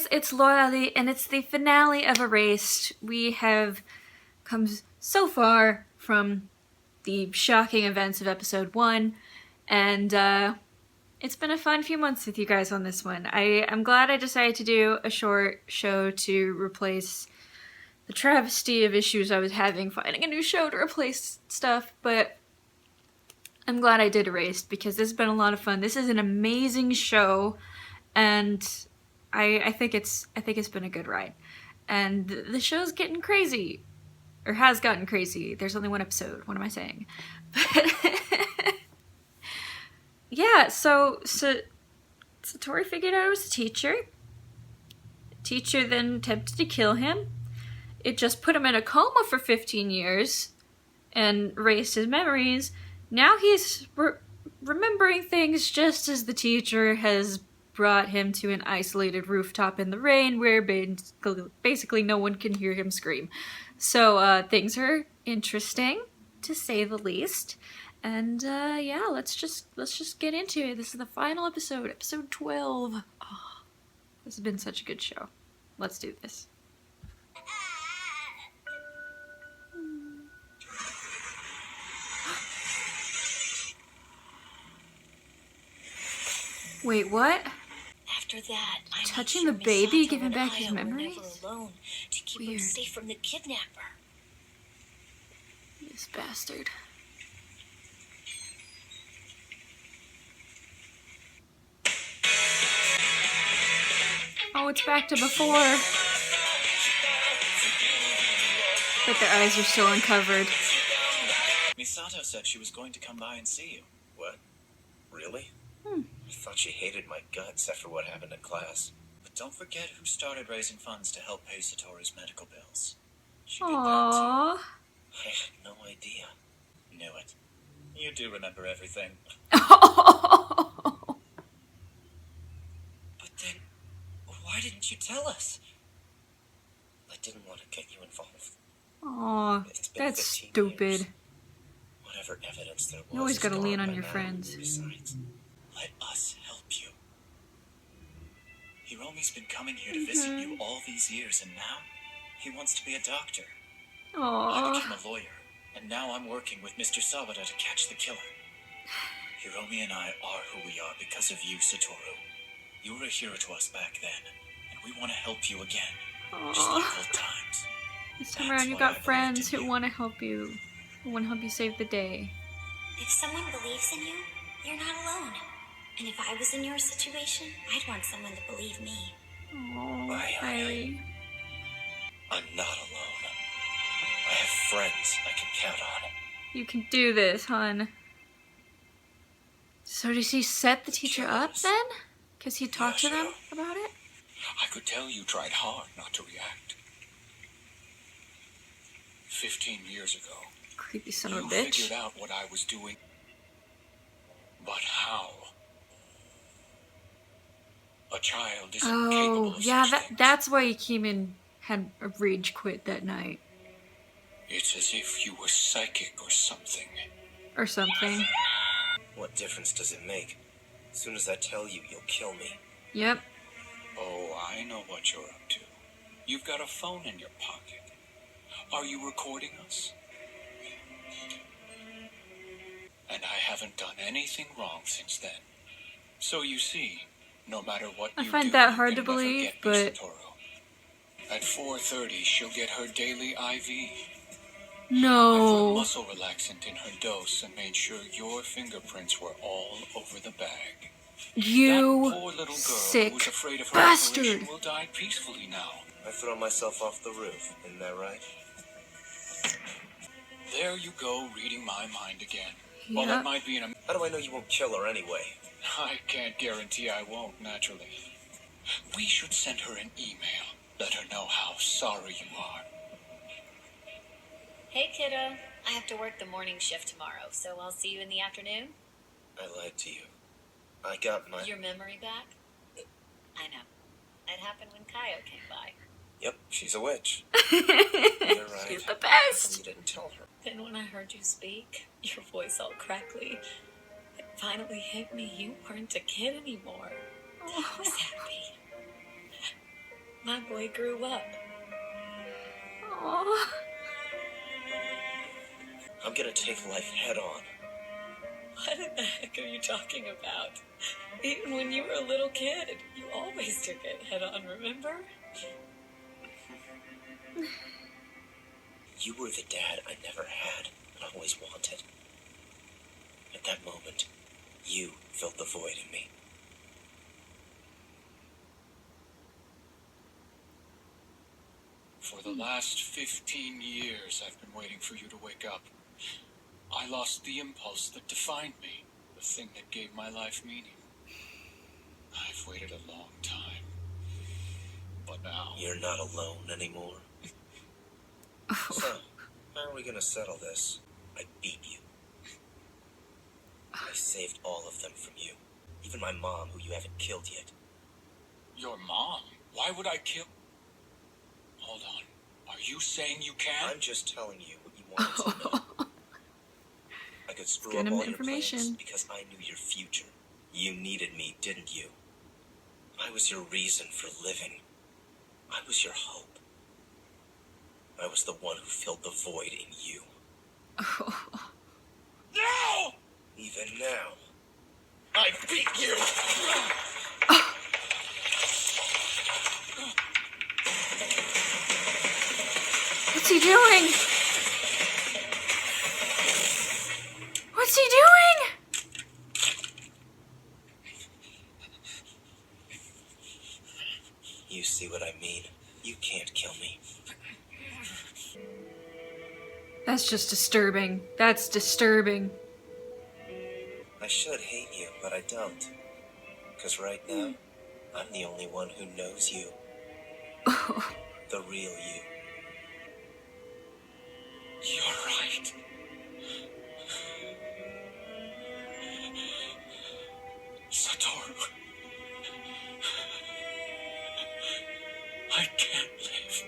guys, it's Laurelei, and it's the finale of Erased. We have come so far from the shocking events of episode 1, and it's been a fun few months with you guys on this one. I'm glad I decided to do a short show to replace the travesty of issues I was having finding a new show to replace stuff, but I'm glad I did Erased because this has been a lot of fun. This is an amazing show, and I think it's been a good ride. And the show's getting crazy. Or has gotten crazy. There's only one episode. What am I saying? But yeah, so Satori figured out I was a teacher. The teacher then attempted to kill him. It just put him in a coma for 15 years and erased his memories. Now he's remembering things just as the teacher has brought him to an isolated rooftop in the rain where basically no one can hear him scream. So things are interesting, to say the least. And yeah, let's just get into it. This is the final episode, episode 12. Oh, this has been such a good show. Let's do this. Wait, what? After that, I touching the baby, giving back his memories? Alone to keep him safe from the kidnapper. This bastard. Oh, it's back to before. But their eyes are still uncovered. Misato said she was going to come by and see you. What? Really? I thought she hated my guts after what happened in class. But don't forget who started raising funds to help pay Satori's medical bills. She did that Aww. too. I had no idea. Knew it. You do remember everything. But then, why didn't you tell us? I didn't want to get you involved. Aw, It's been that's 15 stupid. years. Whatever evidence there was, You always gotta is lean gone on by your now. friends. Besides, Let us help you. Hiromi's been coming here to visit you all these years, and now he wants to be a doctor. I Aww. became a lawyer, and now I'm working with Mr. Sawada to catch the killer. Hiromi and I are who we are because of you, Satoru. You were a hero to us back then, and we want to help you again, just like Aww. old times. This time That's around you why I got believed friends in who you. want to help you. Who want to help you save the day. If someone believes in you, you're not alone. And if I was in your situation, I'd want someone to believe me. Oh, Aye, aye, Riley. I'm not alone. I have friends I can count on. You can do this, hun. So does he set the teacher up then? Because he talked to them about it? I could tell you tried hard not to react. 15 years ago, Creepy son of a you bitch. figured out what I was doing. But how? A child isn't capable Oh, of yeah, such things. that's why he came in, had a rage quit that night. It's as if you were psychic or something. Or something. What difference does it make? As soon as I tell you, you'll kill me. Yep. Oh, I know what you're up to. You've got a phone in your pocket. Are you recording us? And I haven't done anything wrong since then. So you see, no matter what I you find do, that you hard can to never believe, get me, but- Satoru. At 4:30, she'll get her daily IV. I put No. muscle relaxant in her dose and made sure your fingerprints were all over the bag. That You poor little girl sick who's afraid of her bastard. operation will die peacefully now. I throw myself off the roof, isn't that right? There you go, reading my mind again. Well, Yep. that might be an... How do I know you won't kill her anyway? I can't guarantee I won't, naturally. We should send her an email. Let her know how sorry you are. Hey, kiddo. I have to work the morning shift tomorrow, so I'll see you in the afternoon. I lied to you. I got my... Your memory back? I know. It happened when Kaio came by. Yep, she's a witch. You're right. She's the And best. you didn't tell her. Then when I heard you speak, your voice all crackly, it finally hit me you weren't a kid anymore. I was happy. My boy grew up. Aww. I'm gonna take life head on. What in the heck are you talking about? Even when you were a little kid, you always took it head on, remember? You were the dad I never had and always wanted. At that moment, you filled the void in me. For the last 15 years, I've been waiting for you to wake up. I lost the impulse that defined me, the thing that gave my life meaning. I've waited a long time. But now... You're not alone anymore. So, how are we gonna settle this? I beat you. I saved all of them from you. Even my mom, who you haven't killed yet. Your mom? Why would I kill... Hold on. Are you saying you can't? I'm just telling you what you wanted to know. I could screw Get up him all the your plans information. because I knew your future. You needed me, didn't you? I was your reason for living. I was your hope. I was the one who filled the void in you. No! Even now, I beat you! What's he doing? What's he doing? You see what I mean? You can't kill me. That's just disturbing. That's disturbing. I should hate you, but I don't. Because right now, I'm the only one who knows you. The real you. You're right. Satoru. I can't live.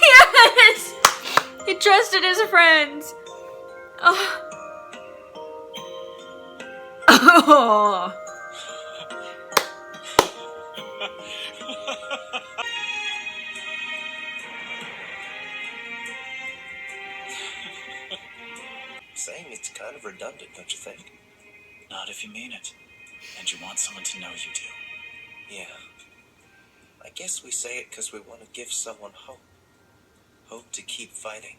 Yes! He trusted his friends. Oh. Oh. Saying it's kind of redundant, don't you think? Not if you mean it. And you want someone to know you do. Yeah. I guess we say it because we want to give someone hope. Hope to keep fighting.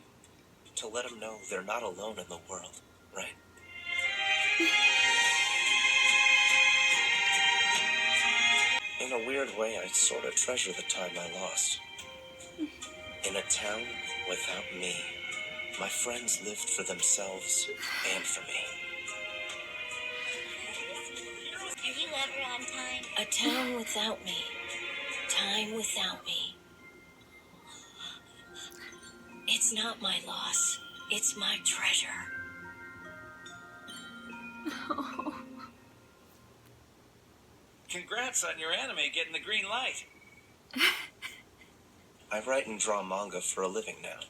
To let them know they're not alone in the world, right? In a weird way, I sort of treasure the time I lost. In a town without me, my friends lived for themselves and for me. Are you ever on time? A town without me. Time without me. It's not my loss. It's my treasure. Congrats on your anime getting the green light. I write and draw manga for a living now.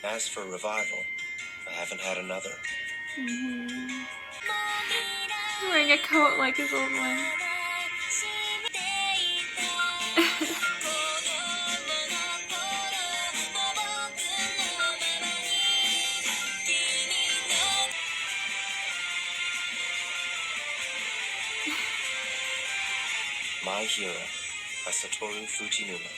As for revival, I haven't had another. Wearing a coat like his old one. My Hero by Satoru Fujinuma.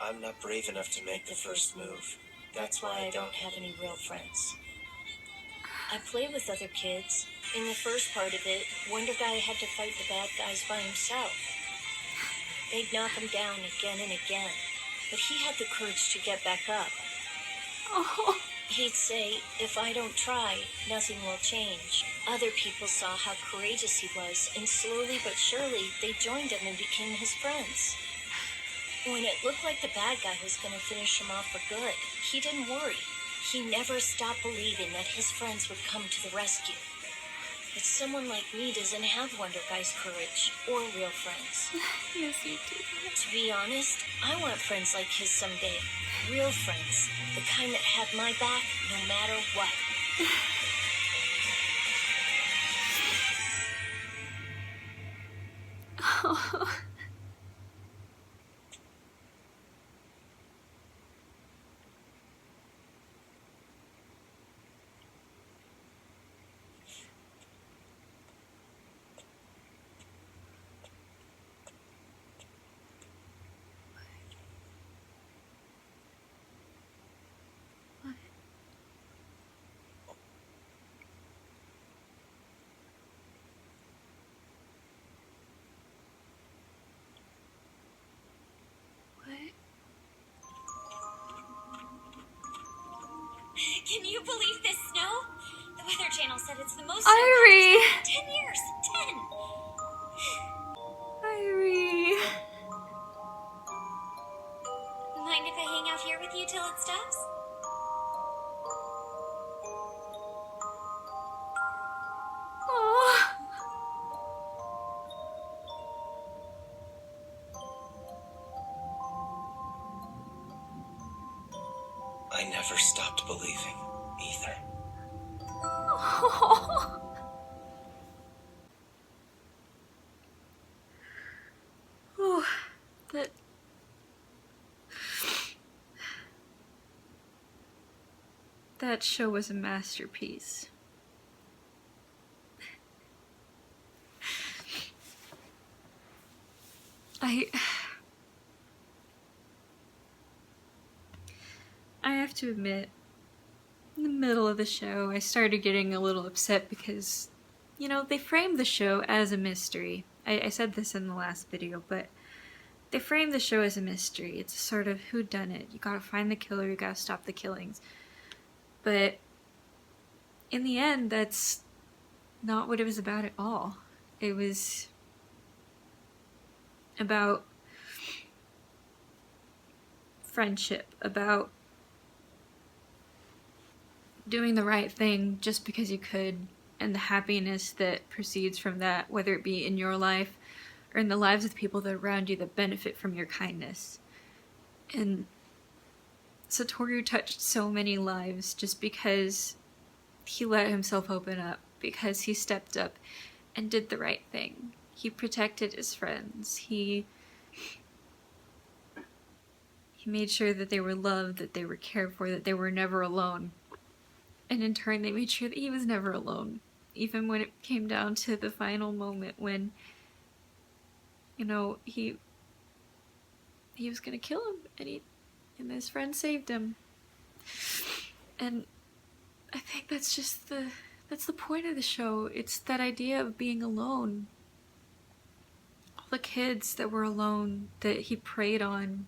I'm not brave enough to make the first move. That's why I don't have any real friends. I play with other kids. In the first part of it, Wonder Guy had to fight the bad guys by himself. They'd knock him down again and again, but he had the courage to get back up. Oh. He'd say, if I don't try, nothing will change. Other people saw how courageous he was, and slowly but surely, they joined him and became his friends. When it looked like the bad guy was going to finish him off for good, he didn't worry. He never stopped believing that his friends would come to the rescue. But someone like me doesn't have Wonder Guy's courage or real friends. Yes, you do. To be honest, I want friends like his someday. Real friends. The kind that have my back no matter what. Oh. Can you believe this snow? The Weather Channel said it's the most Irie! snow in 10 years. 10! Irie! Mind if I hang out here with you till it stops? Oh. I never stopped believing, either. Oh. Oh. That show was a masterpiece. I have to admit, in the middle of the show, I started getting a little upset because, you know, they framed the show as a mystery. I said this in the last video, but they framed the show as a mystery. It's a sort of whodunit. You gotta find the killer, you gotta stop the killings. But in the end, that's not what it was about at all. It was about friendship, about doing the right thing just because you could, and the happiness that proceeds from that, whether it be in your life or in the lives of the people that are around you that benefit from your kindness. And Satoru touched so many lives just because he let himself open up, because he stepped up and did the right thing. He protected his friends. He made sure that they were loved, that they were cared for, that they were never alone. And in turn, they made sure that he was never alone. Even when it came down to the final moment when, you know, he was gonna kill him, and his friend saved him. And I think that's just that's the point of the show. It's that idea of being alone. All the kids that were alone, that he preyed on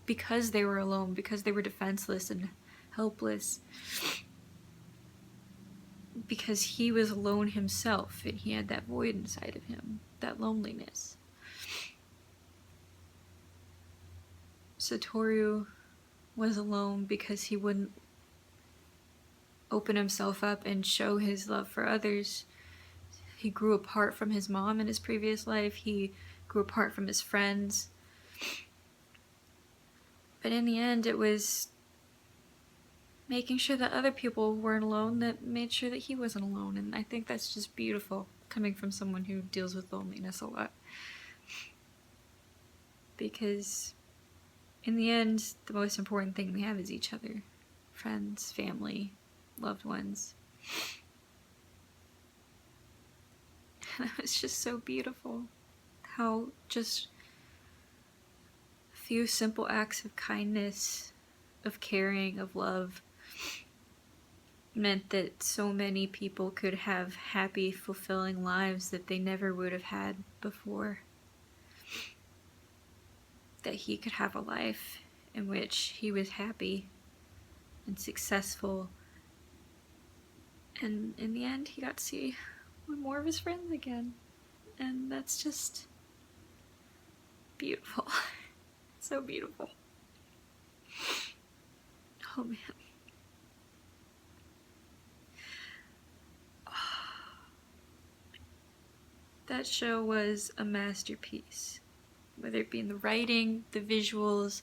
because they were alone, because they were defenseless and helpless. Because he was alone himself, and he had that void inside of him, that loneliness. Satoru was alone because he wouldn't open himself up and show his love for others. He grew apart from his mom in his previous life. He grew apart from his friends. But in the end, it was making sure that other people weren't alone that made sure that he wasn't alone. And I think that's just beautiful, coming from someone who deals with loneliness a lot. Because in the end, the most important thing we have is each other. Friends, family, loved ones. And it was just so beautiful how just a few simple acts of kindness, of caring, of love meant that so many people could have happy, fulfilling lives that they never would have had before. That he could have a life in which he was happy and successful. And in the end, he got to see one more of his friends again. And that's just beautiful. So beautiful. Oh man. That show was a masterpiece. Whether it be in the writing, the visuals,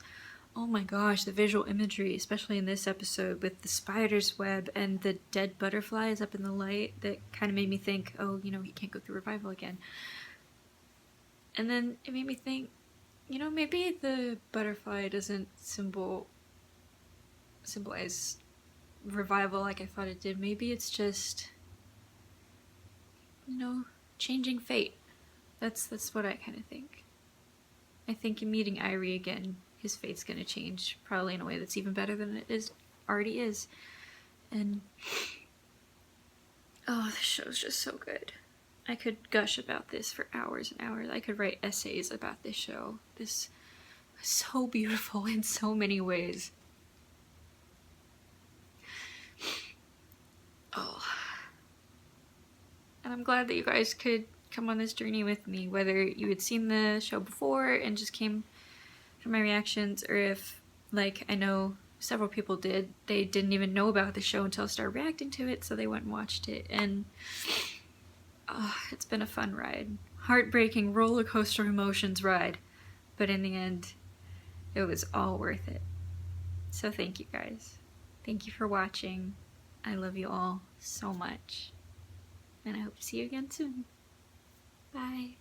oh my gosh, the visual imagery, especially in this episode with the spider's web and the dead butterflies up in the light, that kind of made me think, oh, you know, he can't go through revival again. And then it made me think, you know, maybe the butterfly doesn't symbolize revival like I thought it did. Maybe it's just, you know, changing fate. That's what I kind of think. I think in meeting Irie again, his fate's gonna change, probably in a way that's even better than it already is. And oh, the show's just so good. I could gush about this for hours and hours. I could write essays about this show. This is so beautiful in so many ways. Oh. And I'm glad that you guys could come on this journey with me, whether you had seen the show before and just came for my reactions, or if, like I know several people did, they didn't even know about the show until I started reacting to it, so they went and watched it, and it's been a fun ride. Heartbreaking roller coaster emotions ride, but in the end, it was all worth it. So thank you guys. Thank you for watching. I love you all so much, and I hope to see you again soon. Bye.